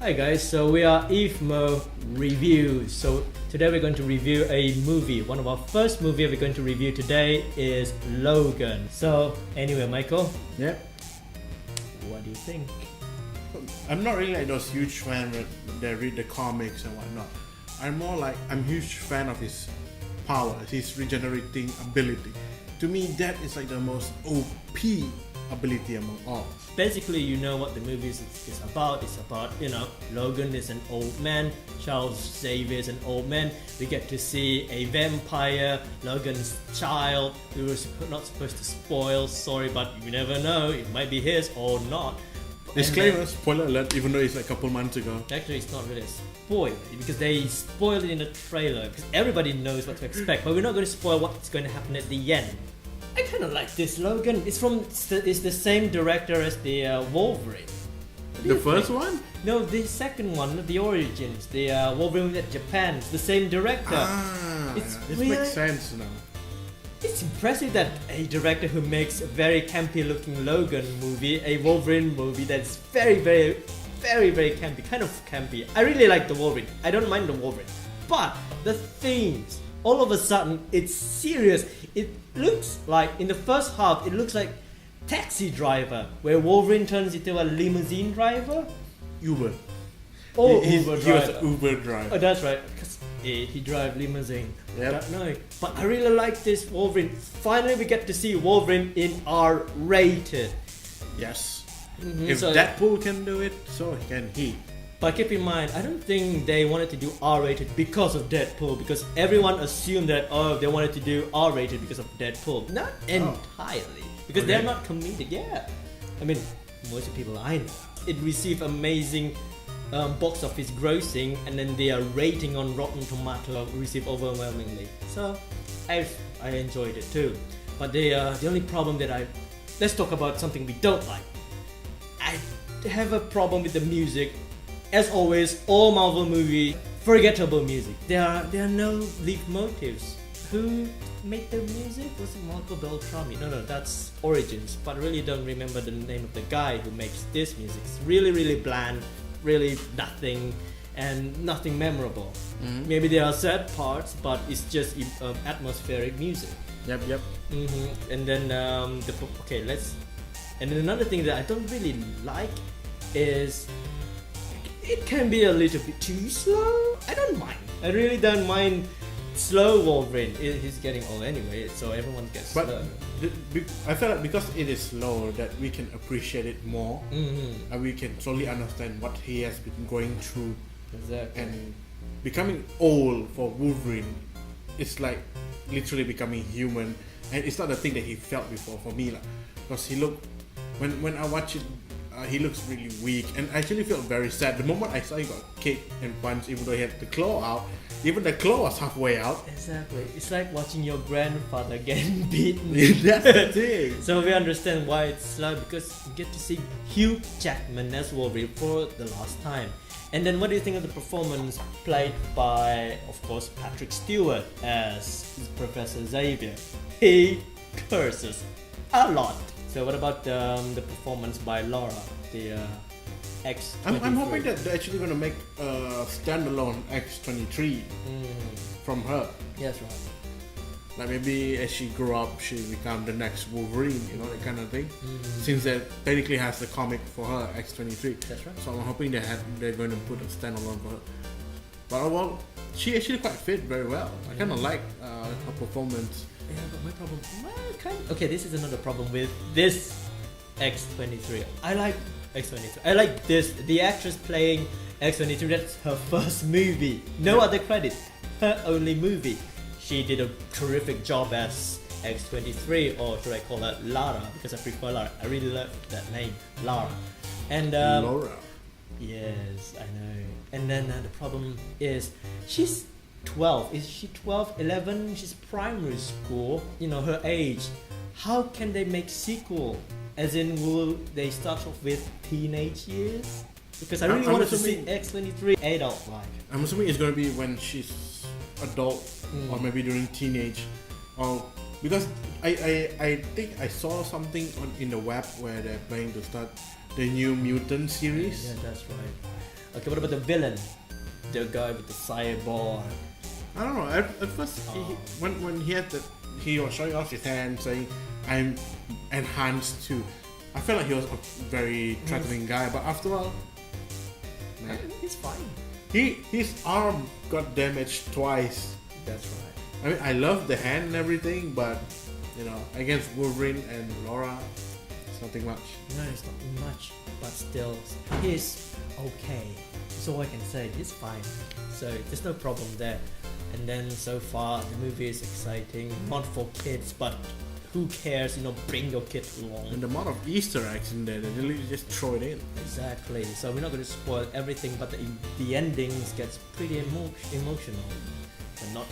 Hi guys, so we are Evemo Review. So today we're going to review a movie. One of our first movie we're going to review today is Logan. So anyway, Michael, Yeah. what do you think? I'm not really like those huge fan that read the comics and whatnot. I'm huge fan of his power, his regenerating ability. To me, that is like the most OP ability among all. Basically, you know what the movie is about. It's about, Logan is an old man, Charles Xavier is an old man. We get to see a vampire, Logan's child. We were not supposed to spoil, sorry, but you never know, it might be his or not. Disclaimer, spoiler alert, even though it's like a couple months ago. Actually, it's not really a spoiler because they spoiled it in the trailer because everybody knows what to expect, but we're not going to spoil what's going to happen at the end. I kind of like this Logan. It's the same director as the Wolverine. The first one? No, the second one, not the Origins. The Wolverine at Japan. It's the same director. This makes sense now. It's impressive that a director who makes a very campy looking Logan movie, a Wolverine movie that's very, very, very, very campy, kind of campy. I really like the Wolverine. I don't mind the Wolverine. But the themes, all of a sudden, it's serious. It looks like, in the first half, it looks like Taxi Driver, where Wolverine turns into a limousine driver. Uber. Oh, he Uber was driver. an Uber driver. Oh, that's right. Because he drives limousine. Yep. No, but I really like this Wolverine. Finally, we get to see Wolverine in R-rated. Yes. Mm-hmm, If so, Deadpool can do it, so can he. But keep in mind, I don't think they wanted to do R-rated because of Deadpool. Because everyone assumed that they wanted to do R-rated because of Deadpool. Not entirely, because they're not comedic. Yeah, I mean, most of the people I know, it received amazing box office grossing, and then their rating on Rotten Tomato received overwhelmingly. So I enjoyed it too. But the only problem let's talk about something we don't like. I have a problem with the music. As always, all Marvel movies, forgettable music. There are no lead motives. Who made the music? Was it Marco Beltrami? No, that's Origins. But I really don't remember the name of the guy who makes this music. It's really, really bland, really nothing, and nothing memorable. Mm-hmm. Maybe there are sad parts, but it's just atmospheric music. Yep. Mm-hmm. And then And then another thing that I don't really like is it can be a little bit too slow. I don't mind. I really don't mind slow Wolverine. He's getting old anyway, so everyone gets slow. I feel like because it is slow that we can appreciate it more, and we can slowly understand what he has been going through. Exactly. And becoming old for Wolverine, it's like literally becoming human, and it's not the thing that he felt before for me, because he looked when I watch it. He looks really weak, and I actually felt very sad. The moment I saw he got kicked and punched, even though he had the claw out, even the claw was halfway out. Exactly. It's like watching your grandfather getting beaten. That's the thing. So we understand why it's slow, because you get to see Hugh Jackman as Wolverine for the last time. And then what do you think of the performance played by, of course, Patrick Stewart as Professor Xavier? He curses a lot. So what about the performance by Laura, the X-23? I'm hoping that they're actually going to make a standalone X-23 from her. Yes, right. Like maybe as she grew up, she become the next Wolverine, that kind of thing. Since that technically has the comic for her, X-23. That's right. So I'm hoping they're going to put a standalone for her. But overall, she actually quite fit very well. I kind of like her performance. Yeah, but my problem... Okay, this is another problem with this X-23. I like X-23. I like this. The actress playing X-23, that's her first movie. No other credit. Her only movie. She did a terrific job as X-23, or should I call her Lara, because I prefer Lara. I really love that name, Lara. And Laura. Yes, I know. And then the problem is she's 12. Is she 12, 11? She's primary school. Her age. How can they make sequel? As in, will they start off with teenage years? Because I really wanted to see X-23 adult life. I'm assuming it's going to be when she's adult, or maybe during teenage, or because I think I saw something in the web where they're planning to start the New Mutant series. Yeah, that's right. Okay, what about the villain? The guy with the cyborg. I don't know. At first, when he had he was showing off his hand, saying, "I'm enhanced too." I felt like he was a very threatening guy, but after all, man, He's fine. his arm got damaged twice. That's right. I mean, I love the hand and everything, but you know, against Wolverine and Laura, it's nothing much. No, it's not much, but still, he's okay. That's all I can say. He's fine. So there's no problem there. And then so far, the movie is exciting. Not for kids, but who cares? You know, bring your kid along. And the amount of Easter eggs in there, they literally just throw it in. Exactly. So we're not going to spoil everything, but the endings gets pretty emotional. And not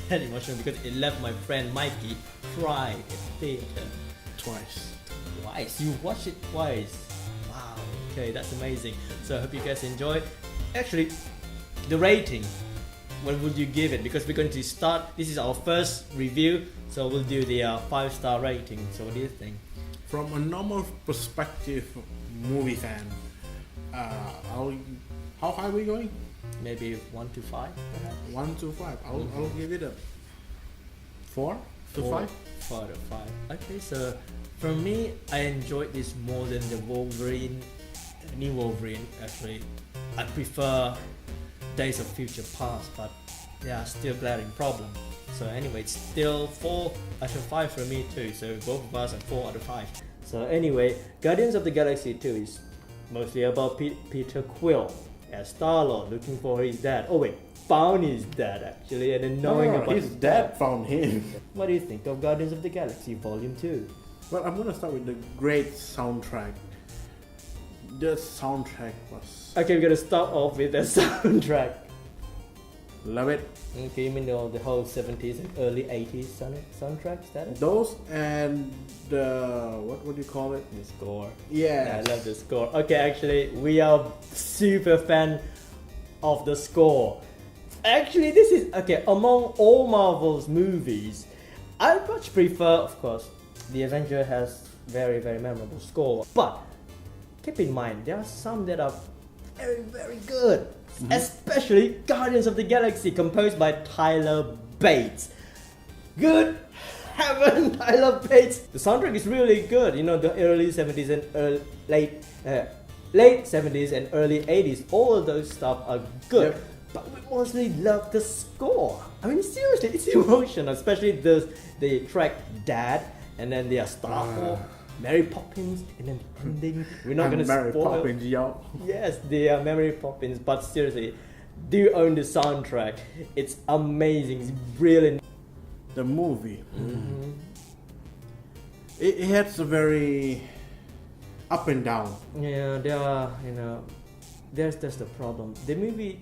that emotional because it left my friend Mikey cry at the theater. Twice. You watched it twice. Wow. Okay, that's amazing. So I hope you guys enjoyed. Actually, the rating. What would you give it? Because we're going to start. This is our first review, so we'll do the 5-star rating. So what do you think? From a normal perspective, movie fan, how high are we going? Maybe 1 to 5, perhaps. 1 to 5. I'll give it a 4 to 5. 4 to 5. Okay, so for me, I enjoyed this more than the new Wolverine. Actually, I prefer Days of Future Past, but yeah, still glaring problem. So anyway, it's still 4 out of 5 for me too. So both of us are 4 out of 5. So anyway, Guardians of the Galaxy 2 is mostly about Peter Quill as Star-Lord looking for his dad. Oh wait, found his dad actually, and then knowing about his dad found him. What do you think of Guardians of the Galaxy Volume 2? Well, I'm gonna start with the great soundtrack. The soundtrack was Okay, we're gonna start off with the soundtrack. love it. Okay, you mean the whole 70s and early 80s soundtrack? Is that it? Those and the what would you call it? The score. Yeah, I love the score. Okay, actually, we are super fan of the score. Actually, this is okay among all Marvel's movies. I much prefer, of course, the Avenger has very memorable score, but keep in mind there are some that are very good. Especially Guardians of the Galaxy, composed by Tyler Bates. Good heaven, Tyler Bates. The soundtrack is really good. You know, the early 70s and late 70s and early 80s, all of those stuff are good. Yep. But we mostly love the score. I mean, seriously, it's emotional, especially the track Dad, and then the Star-Lord, Mary Poppins, and then the ending. We're not gonna Mary spoil. Poppins, yo. Yes, they are Mary Poppins, but seriously, do own the soundtrack. It's amazing. It's brilliant. The movie. It has a very up and down. Yeah, there are, there's the problem. The movie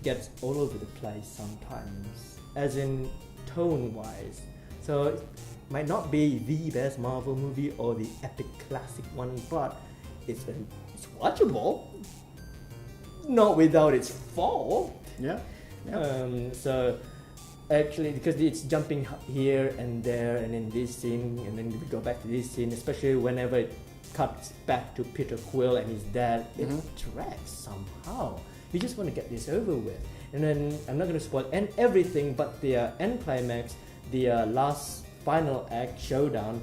gets all over the place sometimes, as in tone-wise. So it might not be the best Marvel movie or the epic classic one, but it's watchable. Not without its fault. Yeah. So actually, because it's jumping here and there, and then this scene, and then we go back to this scene, especially whenever it cuts back to Peter Quill and his dad, it drags somehow. You just want to get this over with. And then I'm not going to spoil everything, but the end climax, the last final act showdown,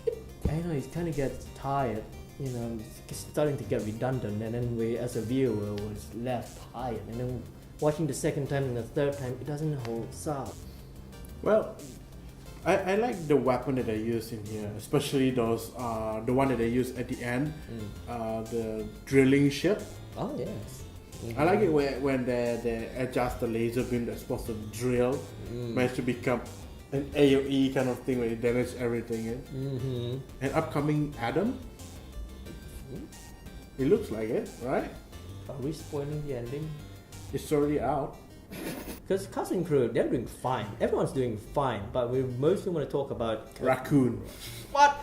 it kind of gets tired. It's starting to get redundant, and then we, as a viewer, was left tired. And then watching the second time and the third time, it doesn't hold up. Well, I like the weapon that they use in here, especially those the one that they use at the end, the drilling ship. Oh yes. I like it when they adjust the laser beam that's supposed to drill, managed to become an AoE kind of thing where it damages everything. And upcoming Adam, it looks like it, right? Are we spoiling the ending? It's already out. Because cast and crew, they're doing fine. Everyone's doing fine, but we mostly want to talk about Raccoon. What?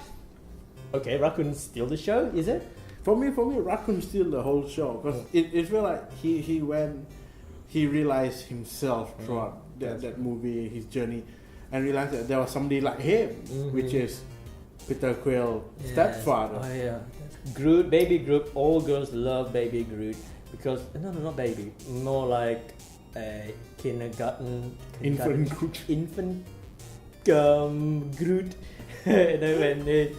Okay, Raccoon's still the show, is it? For me, Raccoon steal the whole show because it felt like he realized himself throughout that movie, his journey, and realized that there was somebody like him, which is Peter Quill Yes. stepfather. Oh yeah. Groot, baby Groot. All girls love baby Groot because no, not baby. More like a Infant Groot. infant Groot. When they,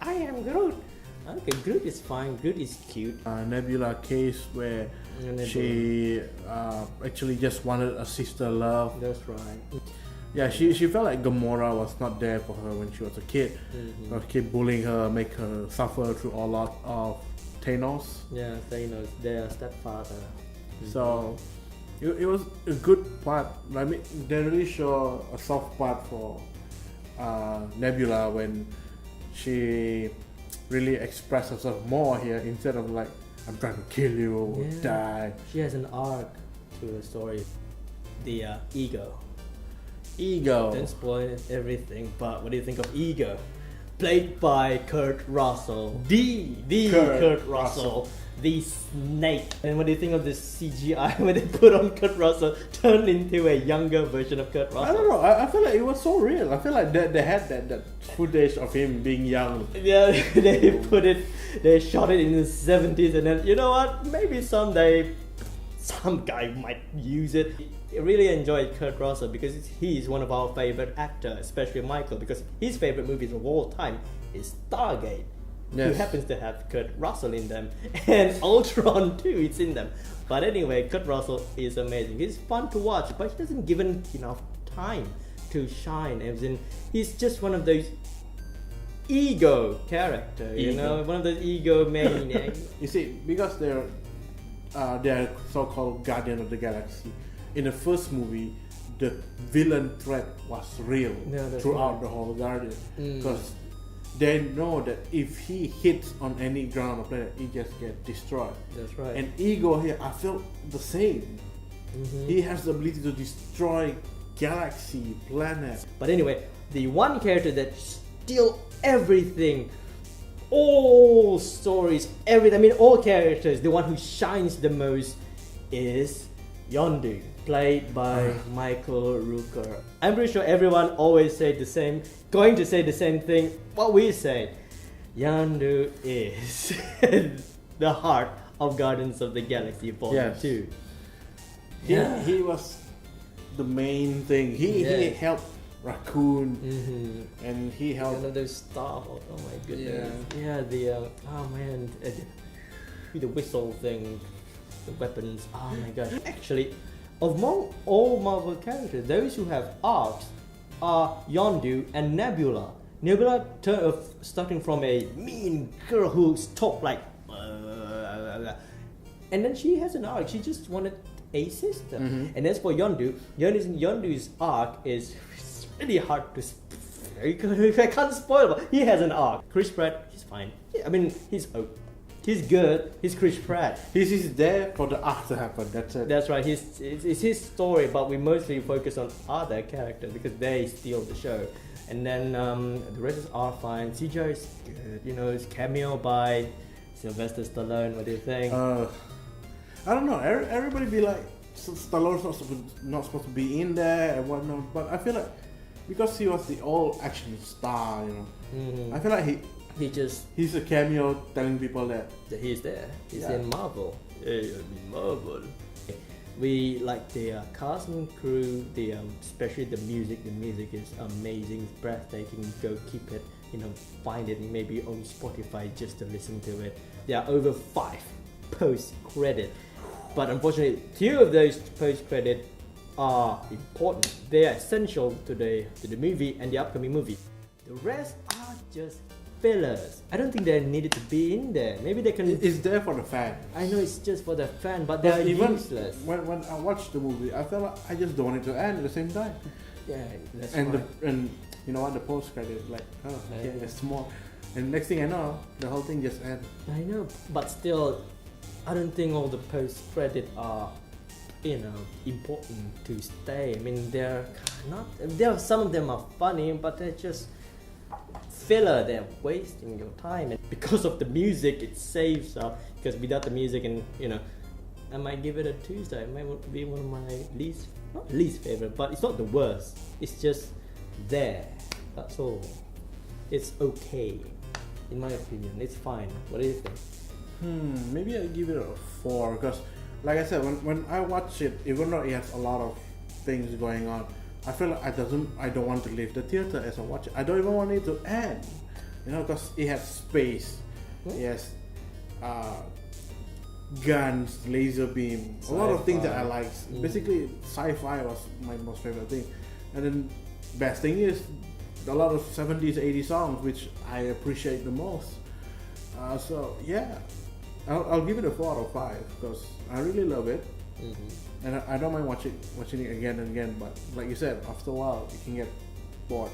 I am Groot. Okay, Groot is fine. Groot is cute. Nebula case where she actually just wanted a sister love. That's right. Yeah, she felt like Gamora was not there for her when she was a kid. Keep bullying her, make her suffer through a lot of Thanos. Yeah, Thanos, their stepfather. So it was a good part. I mean, they really show a soft part for Nebula when she really expressed herself more here instead of like, I'm trying to kill you or die. She has an arc to the story. The ego. Don't spoil everything, but what do you think of Ego? Played by Kurt Russell. The Kurt Russell. The snake. And what do you think of this CGI when they put on Kurt Russell turned into a younger version of Kurt Russell? I don't know, I feel like it was so real. I feel like they had that footage of him being young. Yeah, they shot it in the 70s, and then, you know what, maybe someday some guy might use it. I really enjoyed Kurt Russell because he's one of our favorite actors, especially Michael, because his favorite movies of all time is Stargate. Yes. Who happens to have Kurt Russell in them, and Ultron too, it's in them. But anyway, Kurt Russell is amazing. He's fun to watch, but he doesn't give him enough time to shine. As in, he's just one of those ego character, you know, one of those ego maniacs. You see, because they're so-called Guardian of the Galaxy. In the first movie, the villain threat was real throughout the whole Guardian, because they know that if he hits on any ground or planet, he just gets destroyed. That's right. And Ego here, I felt the same. He has the ability to destroy galaxy, planets. But anyway, the one character that steals everything, all stories, everything, I mean all characters, the one who shines the most is Yondu, played by Michael Rooker. I'm pretty sure everyone always say the same, going to say the same thing, what we say. Yondu is the heart of Guardians of the Galaxy Volume 2. He was the main thing. He helped Raccoon, and he helped one of those Star Wars. Oh my goodness. Oh man, the whistle thing, the weapons. Oh my god. Actually, among all Marvel characters, those who have arcs are Yondu and Nebula. Nebula starting from a mean girl who's talk like, and then she has an arc. She just wanted a sister. And as for Yondu's arc is really hard to. I can't spoil, but he has an arc. Chris Pratt, he's fine. I mean, he's good. He's Chris Pratt. He's there for the arc to happen. That's it. That's right. It's his story, but we mostly focus on other characters because they steal the show. And then the rest are fine. CGI is good. You know, it's cameo by Sylvester Stallone. What do you think? I don't know. Everybody be like, Stallone's not supposed to be in there and whatnot. But I feel like because he was the old action star, you know, I feel like he's a cameo telling people that he's there. He's in Marvel. Marvel. We like the cast and crew. Especially the music. The music is amazing, it's breathtaking. Go keep it. You know, find it maybe on Spotify just to listen to it. There are over 5 post-credit, but unfortunately, 2 of those post-credit are important. They are essential to the movie and the upcoming movie. The rest are just fillers. I don't think they needed to be in there. Maybe they can. It's there for the fan. I know it's just for the fan, but they're useless. When I watched the movie, I felt like I just don't want it to end at the same time. Yeah, that's and right. And you know what? The post credit, like, there's more. And next thing I know, the whole thing just ends. I know, but still, I don't think all the post credit are, you know, important to stay. I mean, they're not. Some of them are funny, but they're just filler. They're wasting your time, and because of the music, it saves up. Because without the music, and you know, I might give it a Tuesday. It might be one of my not least favorite, but it's not the worst. It's just there. That's all. it's okay. In my opinion, it's fine. What do you think? Maybe I'll give it a 4 because, like I said, when I watch it, even though it has a lot of things going on, I feel like I don't want to leave the theater as I watch it. I don't even want it to end, because it has space, it has guns, laser beam, a lot of things that I like. Basically, sci-fi was my most favorite thing, and then best thing is a lot of 70s, 80s songs, which I appreciate the most. So yeah, I'll give it a 4 out of 5 because I really love it, and I don't mind watching it again and again. But like you said, after a while, you can get bored.